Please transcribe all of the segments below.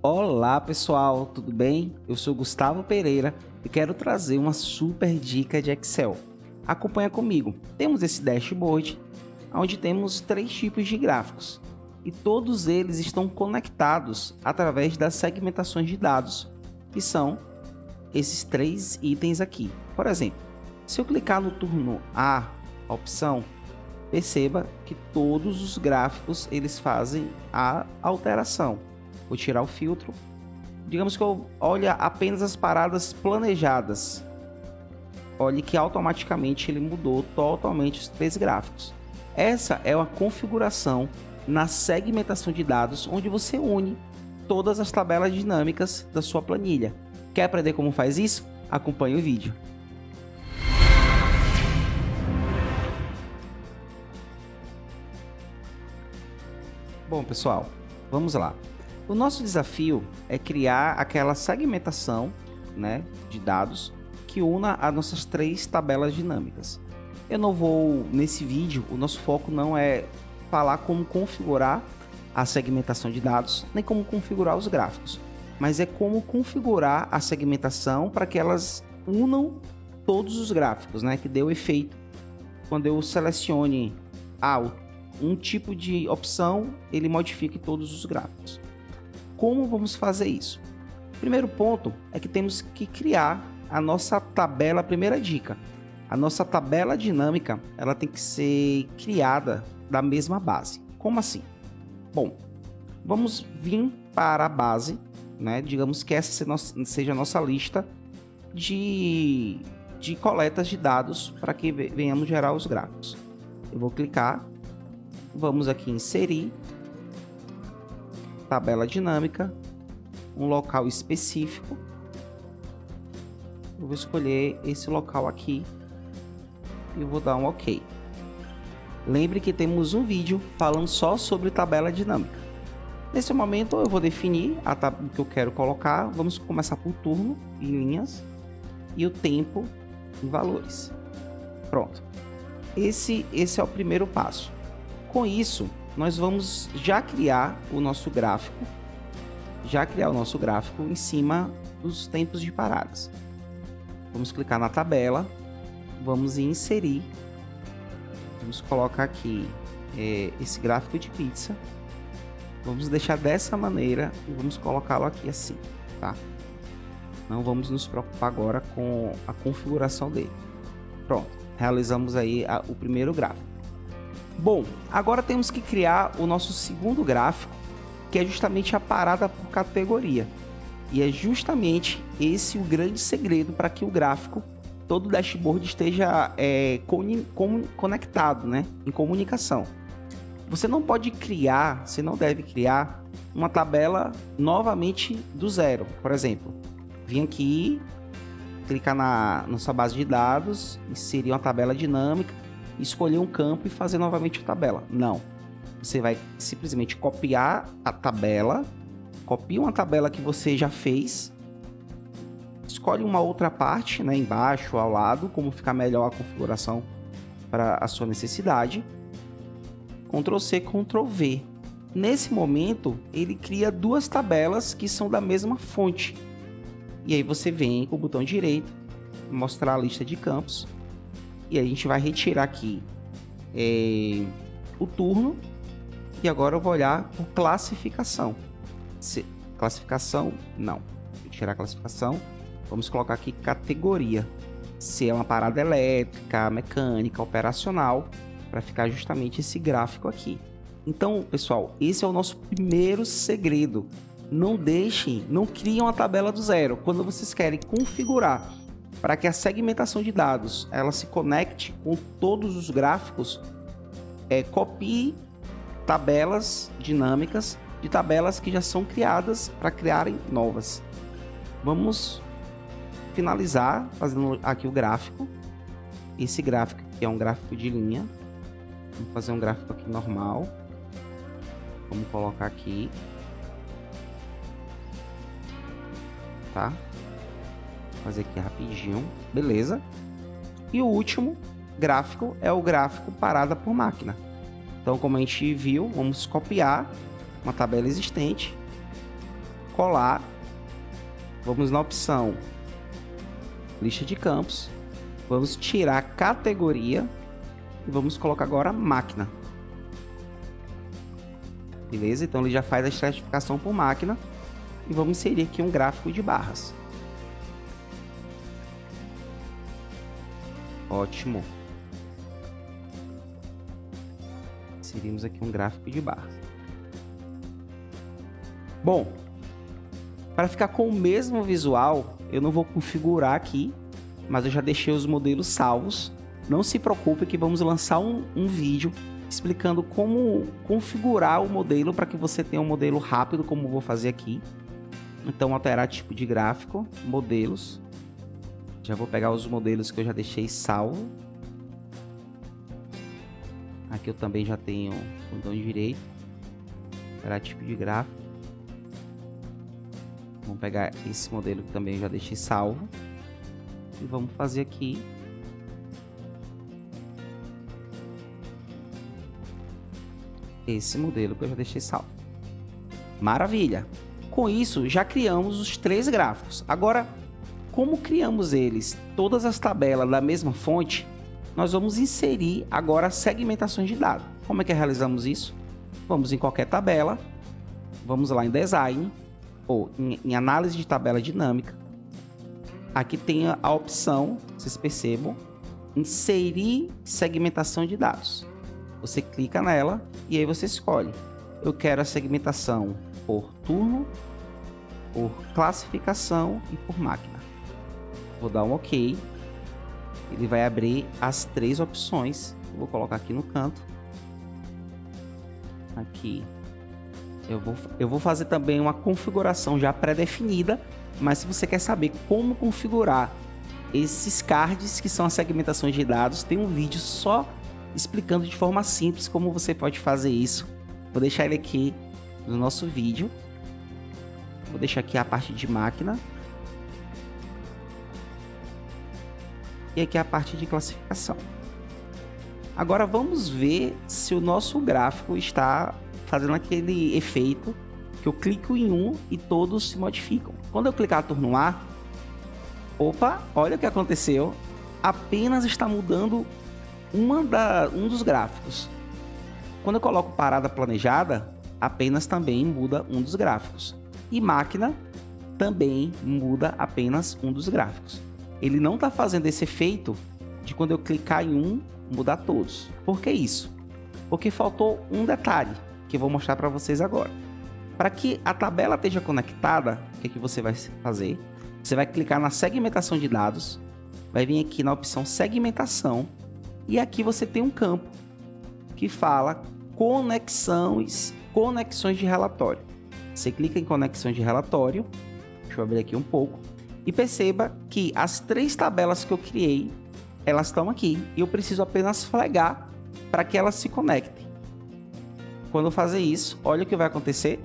Olá pessoal, tudo bem? Eu sou Gustavo Pereira e quero trazer uma super dica de Excel. Acompanha comigo. Temos esse dashboard onde temos 3 tipos de gráficos e todos eles estão conectados através das segmentações de dados, que são esses 3 itens aqui. Por exemplo, se eu clicar no turno A, opção, perceba que todos os gráficos eles fazem a alteração. Vou tirar o filtro. Digamos que eu olhe apenas as paradas planejadas. Olhe que automaticamente ele mudou totalmente os 3 gráficos. Essa é uma configuração na segmentação de dados, onde você une todas as tabelas dinâmicas da sua planilha. Quer aprender como faz isso? Acompanhe o vídeo. Bom, pessoal, vamos lá. O nosso desafio é criar aquela segmentação, de dados que una as nossas 3 tabelas dinâmicas. Eu não vou, nesse vídeo, o nosso foco não é falar como configurar a segmentação de dados, nem como configurar os gráficos, mas é como configurar a segmentação para que elas unam todos os gráficos, que dê o efeito quando eu selecione um tipo de opção, ele modifica todos os gráficos. Como vamos fazer isso? Primeiro ponto é que temos que criar a nossa tabela. Primeira dica: a nossa tabela dinâmica ela tem que ser criada da mesma base. Como assim? Bom, vamos vir para a base, digamos que essa seja a nossa lista de coletas de dados para que venhamos gerar os gráficos. Eu vou clicar, vamos aqui inserir tabela dinâmica, um local específico. Eu vou escolher esse local aqui e vou dar um OK. Lembre que temos um vídeo falando só sobre tabela dinâmica. Nesse momento eu vou definir a tabela que eu quero colocar. Vamos começar por turno em linhas e o tempo em valores. Pronto. Esse é o primeiro passo. Com isso, nós vamos já criar o nosso gráfico, em cima dos tempos de paradas. Vamos clicar na tabela, vamos em inserir, vamos colocar aqui esse gráfico de pizza, vamos deixar dessa maneira e vamos colocá-lo aqui assim, tá? Não vamos nos preocupar agora com a configuração dele. Pronto, realizamos aí o primeiro gráfico. Bom, agora temos que criar o nosso segundo gráfico, que é justamente a parada por categoria. E é justamente esse o grande segredo para que o gráfico, todo o dashboard esteja conectado, em comunicação. Você não deve criar uma tabela novamente do zero. Por exemplo, vim aqui, clicar na nossa base de dados, inserir uma tabela dinâmica, escolher um campo e fazer novamente a tabela. Não. Você vai simplesmente copiar a tabela, copia uma tabela que você já fez, escolhe uma outra parte, embaixo, ao lado, como ficar melhor a configuração para a sua necessidade. Ctrl C, Ctrl V. Nesse momento, ele cria 2 tabelas que são da mesma fonte. E aí você vem com o botão direito, mostrar a lista de campos. E a gente vai retirar aqui o turno. E agora eu vou olhar por classificação. Classificação, não. Vou tirar a classificação. Vamos colocar aqui categoria. Se é uma parada elétrica, mecânica, operacional, para ficar justamente esse gráfico aqui. Então, pessoal, esse é o nosso primeiro segredo. Não criem uma tabela do zero. Quando vocês querem configurar para que a segmentação de dados ela se conecte com todos os gráficos, copie tabelas dinâmicas de tabelas que já são criadas para criarem novas. Vamos finalizar fazendo aqui o gráfico. Esse gráfico aqui é um gráfico de linha. Vamos fazer um gráfico aqui normal. Vamos colocar aqui, tá? Fazer aqui rapidinho, beleza? E o último gráfico é o gráfico parada por máquina. Então, como a gente viu, vamos copiar uma tabela existente, colar. Vamos na opção lista de campos. Vamos tirar a categoria. E vamos colocar agora máquina. Beleza? Então ele já faz a estratificação por máquina. E vamos inserir aqui um gráfico de barras. Ótimo. Inserimos aqui um gráfico de barras. Bom, para ficar com o mesmo visual, eu não vou configurar aqui, mas eu já deixei os modelos salvos. Não se preocupe que vamos lançar um vídeo explicando como configurar o modelo para que você tenha um modelo rápido, como eu vou fazer aqui. Então, alterar tipo de gráfico, modelos. Já vou pegar os modelos que eu já deixei salvo. Aqui eu também já tenho o botão direito. Alterar tipo de gráfico. Vamos pegar esse modelo que também já deixei salvo. E vamos fazer aqui esse modelo que eu já deixei salvo. Maravilha! Com isso, já criamos os 3 gráficos. Agora, como criamos eles, todas as tabelas da mesma fonte, nós vamos inserir agora segmentações de dados. Como é que realizamos isso? Vamos em qualquer tabela, vamos lá em Design, ou em Análise de Tabela Dinâmica. Aqui tem a opção, vocês percebam, Inserir segmentação de dados. Você clica nela e aí você escolhe. Eu quero a segmentação por turno, por classificação e por máquina. Vou dar um OK. Ele vai abrir as 3 opções. Eu vou colocar aqui no canto. Aqui. Eu vou fazer também uma configuração já pré-definida, mas se você quer saber como configurar esses cards, que são as segmentações de dados, tem um vídeo só explicando de forma simples como você pode fazer isso. Vou deixar ele aqui no nosso vídeo. Vou deixar aqui a parte de máquina. E aqui a parte de classificação. Agora vamos ver se o nosso gráfico está fazendo aquele efeito que eu clico em um e todos se modificam. Quando eu clicar turno A, opa, olha o que aconteceu. Apenas está mudando um dos gráficos. Quando eu coloco parada planejada, apenas também muda um dos gráficos. E máquina também muda apenas um dos gráficos. Ele não está fazendo esse efeito de quando eu clicar em um, mudar todos. Por que isso? Porque faltou um detalhe que eu vou mostrar para vocês agora. Para que a tabela esteja conectada, o que você vai fazer? Você vai clicar na segmentação de dados, vai vir aqui na opção segmentação e aqui você tem um campo que fala conexões de relatório. Você clica em conexões de relatório, deixa eu abrir aqui um pouco, e perceba que as 3 tabelas que eu criei, elas estão aqui e eu preciso apenas flagar para que elas se conectem. Quando eu fazer isso, olha o que vai acontecer.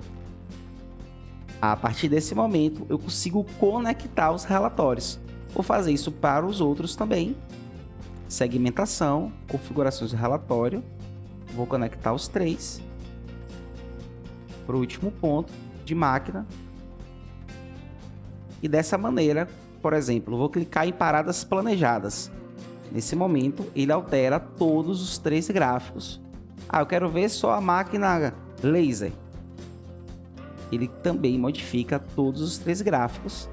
A partir desse momento, eu consigo conectar os relatórios. Vou fazer isso para os outros também. Segmentação, configurações do relatório. Vou conectar os 3. Para o último ponto de máquina. E dessa maneira, por exemplo, vou clicar em paradas planejadas. Nesse momento, ele altera todos os 3 gráficos. Eu quero ver só a máquina laser. Ele também modifica todos os 3 gráficos.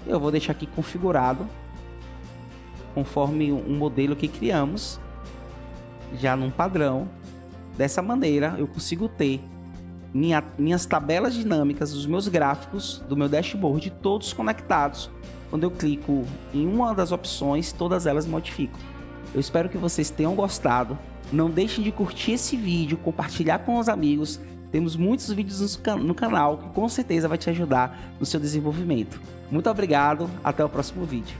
Eu vou deixar aqui configurado conforme um modelo que criamos, já num padrão. Dessa maneira, eu consigo ter minhas tabelas dinâmicas, os meus gráficos do meu dashboard, todos conectados. Quando eu clico em uma das opções, todas elas modificam. Eu espero que vocês tenham gostado. Não deixem de curtir esse vídeo, compartilhar com os amigos. Temos muitos vídeos no canal que com certeza vai te ajudar no seu desenvolvimento. Muito obrigado, até o próximo vídeo.